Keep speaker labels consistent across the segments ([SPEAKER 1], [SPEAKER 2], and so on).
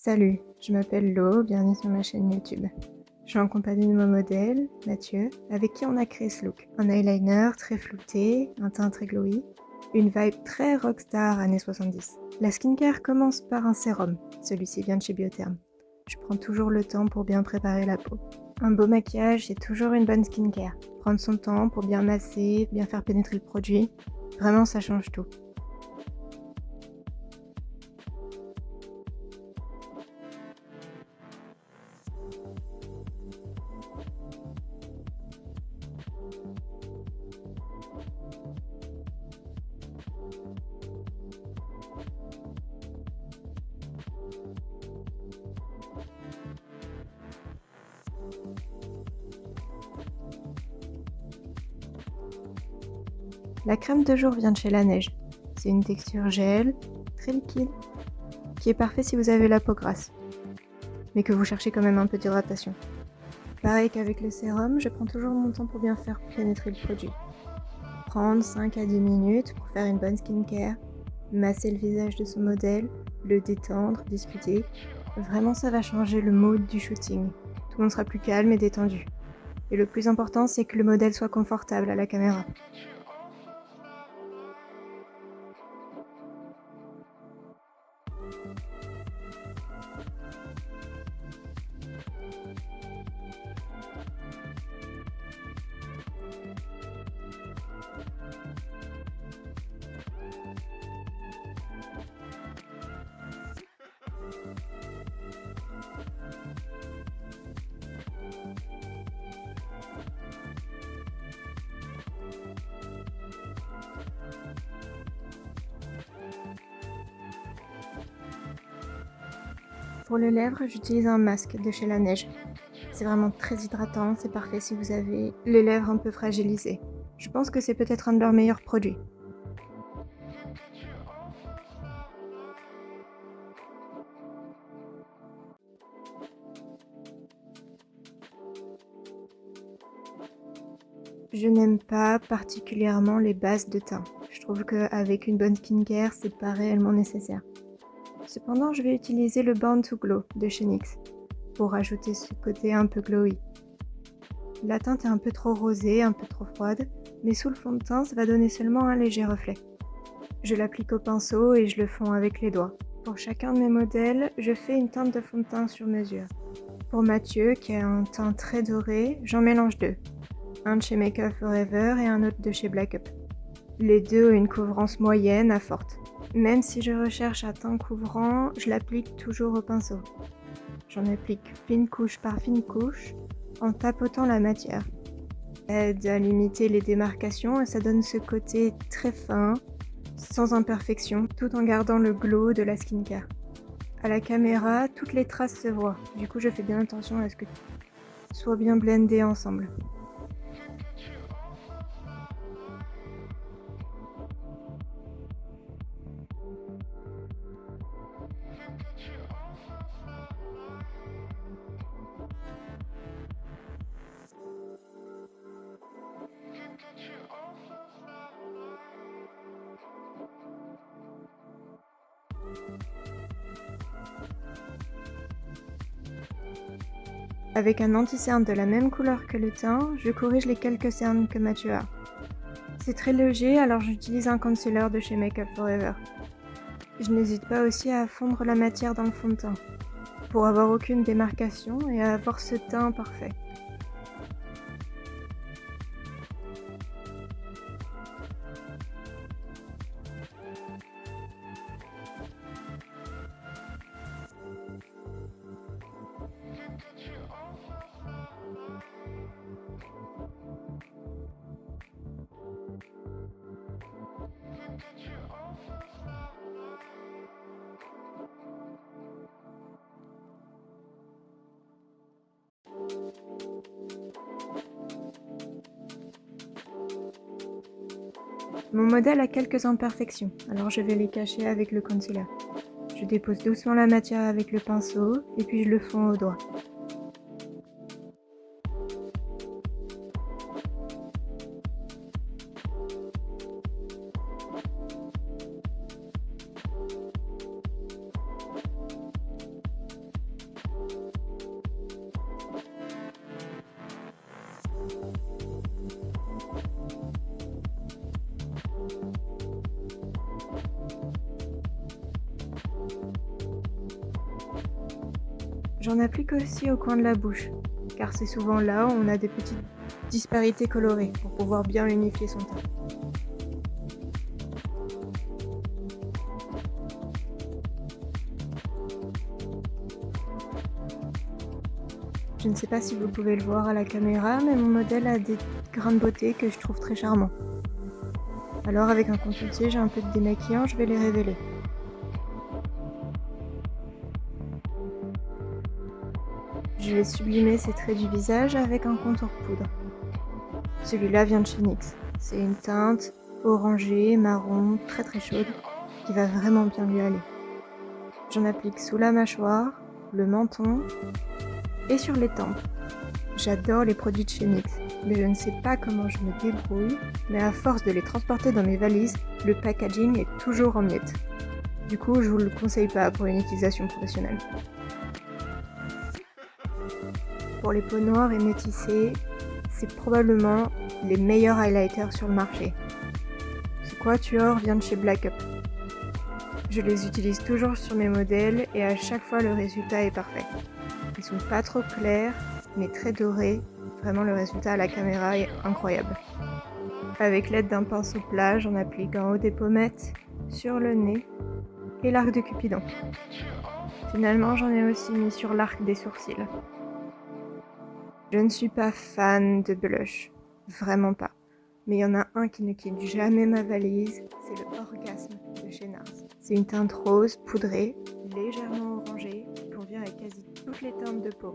[SPEAKER 1] Salut, je m'appelle Lo, bienvenue sur ma chaîne YouTube. Je suis en compagnie de mon modèle, Mathieu, avec qui on a créé ce look. Un eyeliner très flouté, un teint très glowy, une vibe très rockstar années 70. La skincare commence par un sérum, celui-ci vient de chez Biotherm. Je prends toujours le temps pour bien préparer la peau. Un beau maquillage, c'est toujours une bonne skincare. Prendre son temps pour bien masser, bien faire pénétrer le produit, vraiment ça change tout. La crème de jour vient de chez La Neige. C'est une texture gel, très liquide, qui est parfait si vous avez la peau grasse, mais que vous cherchez quand même un peu d'hydratation. Pareil qu'avec le sérum, je prends toujours mon temps pour bien faire pénétrer le produit. Prendre 5 à 10 minutes pour faire une bonne skincare, masser le visage de son modèle, le détendre, discuter. Vraiment, ça va changer le mood du shooting. Tout le monde sera plus calme et détendu. Et le plus important, c'est que le modèle soit confortable à la caméra. Pour les lèvres, j'utilise un masque de chez La Neige. C'est vraiment très hydratant, c'est parfait si vous avez les lèvres un peu fragilisées. Je pense que c'est peut-être un de leurs meilleurs produits. Je n'aime pas particulièrement les bases de teint. Je trouve qu'avec une bonne skincare, c'est pas réellement nécessaire. Cependant, je vais utiliser le Born to Glow de chez NYX pour ajouter ce côté un peu glowy. La teinte est un peu trop rosée, un peu trop froide, mais sous le fond de teint, ça va donner seulement un léger reflet. Je l'applique au pinceau et je le fonds avec les doigts. Pour chacun de mes modèles, je fais une teinte de fond de teint sur mesure. Pour Mathieu, qui a un teint très doré, j'en mélange deux. Un de chez Make Up Forever et un autre de chez Black Up. Les deux ont une couvrance moyenne à forte. Même si je recherche un teint couvrant, je l'applique toujours au pinceau. J'en applique fine couche par fine couche en tapotant la matière. Ça aide à limiter les démarcations et ça donne ce côté très fin, sans imperfection, tout en gardant le glow de la skincare. À la caméra, toutes les traces se voient, du coup je fais bien attention à ce que tout soit bien blendé ensemble. Avec un anti-cerne de la même couleur que le teint, je corrige les quelques cernes que Mathieu a. C'est très léger, alors j'utilise un concealer de chez Make Up Forever. Je n'hésite pas aussi à fondre la matière dans le fond de teint, pour avoir aucune démarcation et à avoir ce teint parfait. Mon modèle a quelques imperfections, alors je vais les cacher avec le concealer. Je dépose doucement la matière avec le pinceau et puis je le fonds au doigt. J'en applique aussi au coin de la bouche, car c'est souvent là où on a des petites disparités colorées pour pouvoir bien unifier son teint. Je ne sais pas si vous pouvez le voir à la caméra, mais mon modèle a des grains de beauté que je trouve très charmants. Alors avec un contour-tige et un peu de démaquillant, je vais les révéler. Je vais sublimer ces traits du visage avec un contour poudre. Celui-là vient de chez NYX. C'est une teinte orangée, marron, très très chaude, qui va vraiment bien lui aller. J'en applique sous la mâchoire, le menton et sur les tempes. J'adore les produits de chez NYX, mais je ne sais pas comment je me débrouille, mais à force de les transporter dans mes valises, le packaging est toujours en miettes. Du coup, je vous le conseille pas pour une utilisation professionnelle. Pour les peaux noires et métissées, c'est probablement les meilleurs highlighters sur le marché. Ce quatuor vient de chez Black Up. Je les utilise toujours sur mes modèles et à chaque fois le résultat est parfait. Ils sont pas trop clairs, mais très dorés. Vraiment le résultat à la caméra est incroyable. Avec l'aide d'un pinceau plat, j'en applique en haut des pommettes, sur le nez et l'arc de Cupidon. Finalement, j'en ai aussi mis sur l'arc des sourcils. Je ne suis pas fan de blush, vraiment pas. Mais il y en a un qui ne quitte jamais ma valise, c'est le Orgasme de chez NARS. C'est une teinte rose poudrée, légèrement orangée, qui convient à quasi toutes les teintes de peau.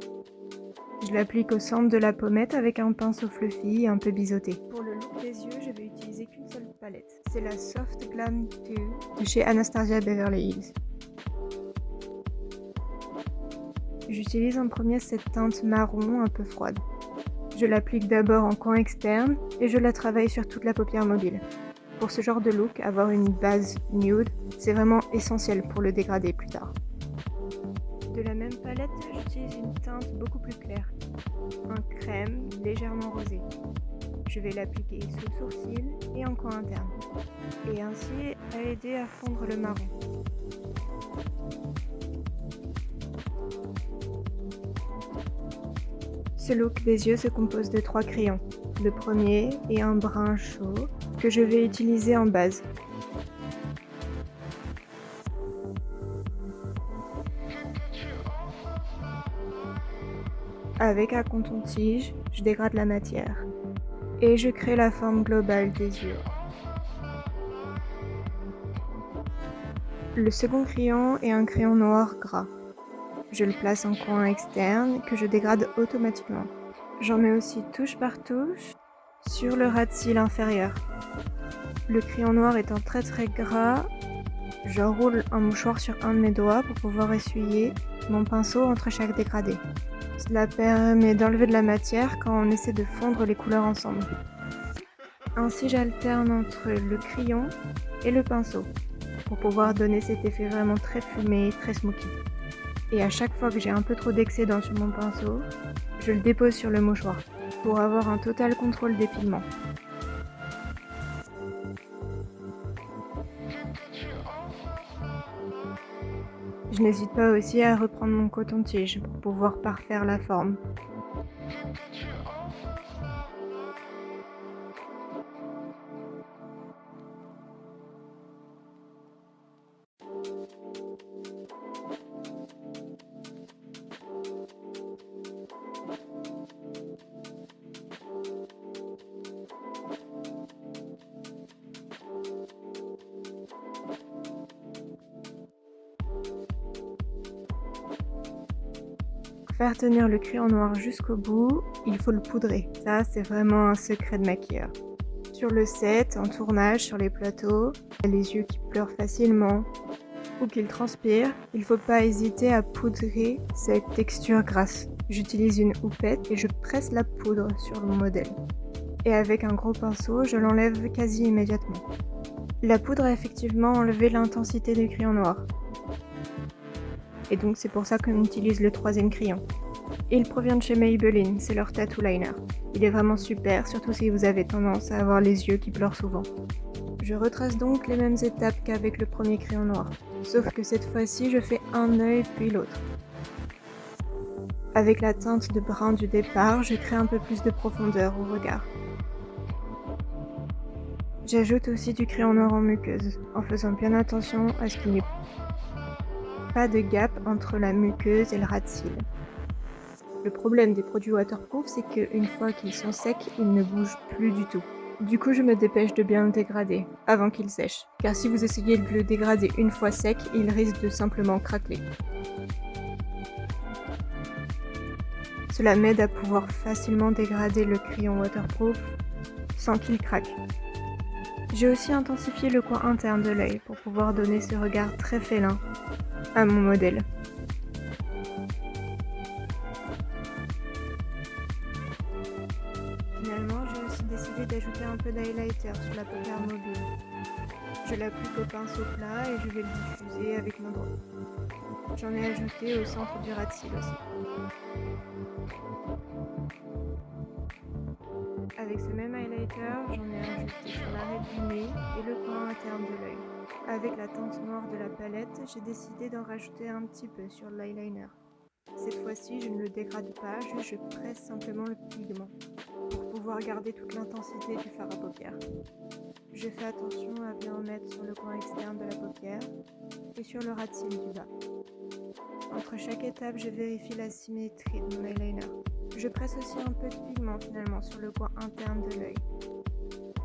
[SPEAKER 1] Je l'applique au centre de la pommette avec un pinceau fluffy et un peu biseauté. Pour le look des yeux, je vais utiliser qu'une seule palette. C'est la Soft Glam 2 de chez Anastasia Beverly Hills. J'utilise en premier cette teinte marron un peu froide. Je l'applique d'abord en coin externe et je la travaille sur toute la paupière mobile. Pour ce genre de look, avoir une base nude, c'est vraiment essentiel pour le dégrader plus tard. De la même palette, j'utilise une teinte beaucoup plus claire, un crème légèrement rosé. Je vais l'appliquer sous le sourcil et en coin interne, et ainsi à aider à fondre le marron. Ce look des yeux se compose de 3 crayons. Le premier est un brun chaud que je vais utiliser en base. Avec un coton-tige, je dégrade la matière et je crée la forme globale des yeux. Le second crayon est un crayon noir gras. Je le place en coin externe que je dégrade automatiquement. J'en mets aussi touche par touche sur le ras de cils inférieur. Le crayon noir étant très très gras, j'enroule un mouchoir sur un de mes doigts pour pouvoir essuyer mon pinceau entre chaque dégradé. Cela permet d'enlever de la matière quand on essaie de fondre les couleurs ensemble. Ainsi j'alterne entre le crayon et le pinceau pour pouvoir donner cet effet vraiment très fumé, très smoky. Et à chaque fois que j'ai un peu trop d'excédent sur mon pinceau, je le dépose sur le mouchoir pour avoir un total contrôle des pigments. Je n'hésite pas aussi à reprendre mon coton-tige pour pouvoir parfaire la forme. Pour faire tenir le crayon noir jusqu'au bout, il faut le poudrer. Ça, c'est vraiment un secret de maquilleur. Sur le set, en tournage, sur les plateaux, les yeux qui pleurent facilement ou qu'ils transpirent, il ne faut pas hésiter à poudrer cette texture grasse. J'utilise une houppette et je presse la poudre sur le modèle. Et avec un gros pinceau, je l'enlève quasi immédiatement. La poudre a effectivement enlevé l'intensité du crayon noir. Et donc c'est pour ça qu'on utilise le troisième crayon. Il provient de chez Maybelline, c'est leur tattoo liner. Il est vraiment super, surtout si vous avez tendance à avoir les yeux qui pleurent souvent. Je retrace donc les mêmes étapes qu'avec le premier crayon noir, sauf que cette fois-ci je fais un œil puis l'autre. Avec la teinte de brun du départ, je crée un peu plus de profondeur au regard. J'ajoute aussi du crayon noir en muqueuse, en faisant bien attention à ce qu'il n'y ait pas de gap entre la muqueuse et le ras de cils. Le problème des produits waterproof, c'est qu'une fois qu'ils sont secs, ils ne bougent plus du tout. Du coup, je me dépêche de bien le dégrader, avant qu'il sèche, car si vous essayez de le dégrader une fois sec, il risque de simplement craquer. Cela m'aide à pouvoir facilement dégrader le crayon waterproof sans qu'il craque. J'ai aussi intensifié le coin interne de l'œil pour pouvoir donner ce regard très félin à mon modèle. Finalement, j'ai aussi décidé d'ajouter un peu d'highlighter sur la paupière mobile. Je l'applique au pinceau plat et je vais le diffuser avec mon doigt. J'en ai ajouté au centre du ras de cils aussi. Avec ce même highlighter, j'en ai ajouté sur l'arête du nez et le coin interne de l'œil. Avec la teinte noire de la palette, j'ai décidé d'en rajouter un petit peu sur l'eyeliner. Cette fois-ci, je ne le dégrade pas, juste je presse simplement le pigment pour pouvoir garder toute l'intensité du fard à paupières. Je fais attention à bien en mettre sur le coin externe de la paupière et sur le ras de cils du bas. Entre chaque étape, je vérifie la symétrie de mon eyeliner. Je presse aussi un peu de pigment finalement sur le coin interne de l'œil,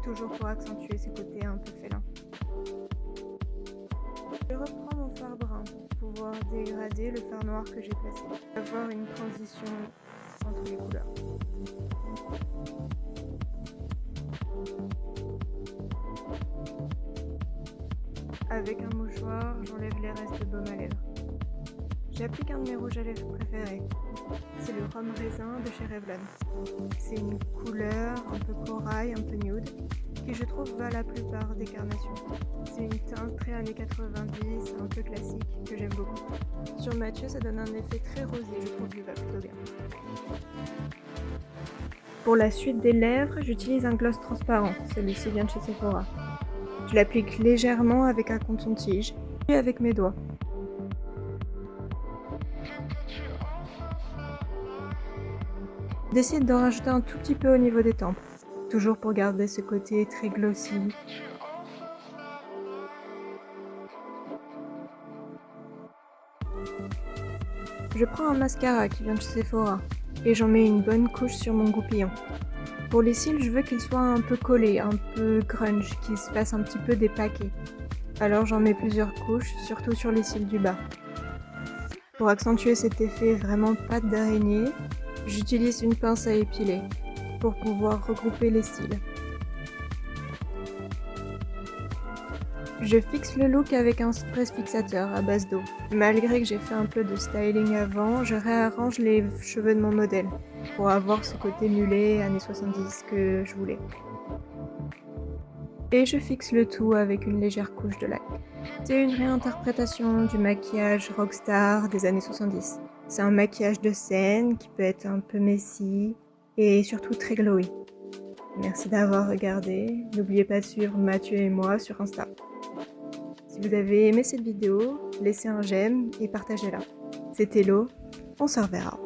[SPEAKER 1] toujours pour accentuer ce côté un peu félin. Je reprends mon fard brun pour pouvoir dégrader le fard noir que j'ai placé, avoir une transition entre les couleurs. Avec un mouchoir, j'enlève les restes de baume à lèvres. J'applique un de mes rouges à lèvres préférés. C'est le rhum raisin de chez Revlon. C'est une couleur un peu corail, un peu nude, qui je trouve va à la plupart des carnations. C'est une teinte très années 90, un peu classique, que j'aime beaucoup. Sur Mathieu, ça donne un effet très rosé, je trouve qu'il va plutôt bien. Pour la suite des lèvres, j'utilise un gloss transparent, celui-ci vient de chez Sephora. Je l'applique légèrement avec un coton-tige, puis avec mes doigts. Décide d'en rajouter un tout petit peu au niveau des tempes, toujours pour garder ce côté très glossy. Je prends un mascara qui vient de chez Sephora et j'en mets une bonne couche sur mon goupillon. Pour les cils, je veux qu'ils soient un peu collés, un peu grunge, qu'ils se fassent un petit peu dépaqués. Alors j'en mets plusieurs couches, surtout sur les cils du bas. Pour accentuer cet effet vraiment pâte d'araignée, j'utilise une pince à épiler pour pouvoir regrouper les cils. Je fixe le look avec un spray fixateur à base d'eau. Malgré que j'ai fait un peu de styling avant, je réarrange les cheveux de mon modèle pour avoir ce côté mulet années 70 que je voulais. Et je fixe le tout avec une légère couche de lac. C'est une réinterprétation du maquillage rockstar des années 70. C'est un maquillage de scène qui peut être un peu messy et surtout très glowy. Merci d'avoir regardé. N'oubliez pas de suivre Mathieu et moi sur Insta. Si vous avez aimé cette vidéo, laissez un j'aime et partagez-la. C'était Lo, on se reverra.